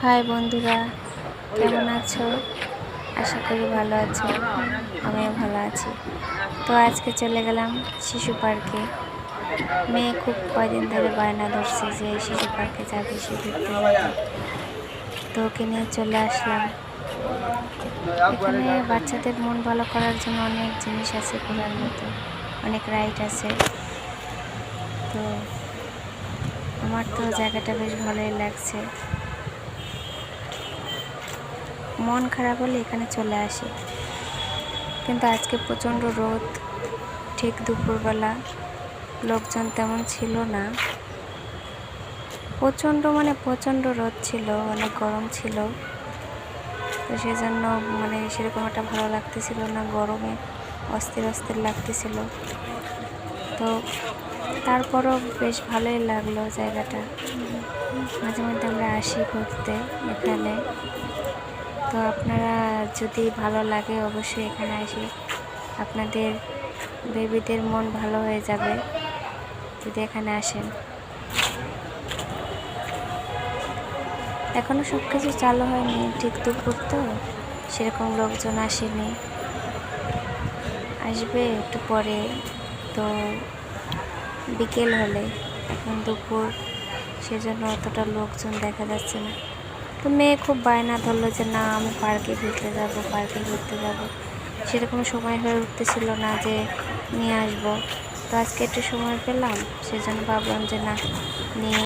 High বন্ধুরা, কেমন আছো? আশা করি ভালো আছো। আমিও ভালো আছি। তো আজকে চলে গেলাম শিশু পার্কে। মেয়ে খুব কয়দিন ধরে বায়না ধরছে যে শিশু পার্কে যাবে, সে ঘুরতে যাবে। তো ওকে নিয়ে চলে আসলাম। এখানে বাচ্চাদের মন ভালো করার জন্য অনেক জিনিস আছে ঘোরার মতো, অনেক রাইড আছে। তো আমার তো জায়গাটা বেশ ভালোই লাগছে। মন খারাপ হলে এখানে চলে আসি, কিন্তু আজকে প্রচণ্ড রোদ। ঠিক দুপুরবেলা লোকজন তেমন ছিল না। প্রচণ্ড রোদ ছিল, অনেক গরম ছিল। তো সেজন্য সেরকম একটা ভালো লাগতেছিল না, গরমে অস্থির অস্থির লাগতেছিল। তো তারপরও বেশ ভালোই লাগলো জায়গাটা। মাঝে মধ্যে আমরা আসি ঘুরতে এখানে। তো আপনারা যদি ভালো লাগে অবশ্যই এখানে আসি, আপনাদের বেবিদের মন ভালো হয়ে যাবে যদি এখানে আসেন। এখনো সব কিছু চালু হয়নি, ঠিক দুপুর তো সেরকম লোকজন আসেনি, আসবে একটু পরে। তো বিকেল হলে, এখন দুপুর, সেজন্য অতটা লোকজন দেখা যাচ্ছে না। তো মেয়ে খুব বায়না ধরলো যে না, আমি পার্কে ঘুরতে যাব। সেরকম সময় হয়ে উঠতেছিল না যে নিয়ে আসবো। তো আজকে একটু সময় পেলাম, সেজন্য ভাবলাম যে না, নিয়ে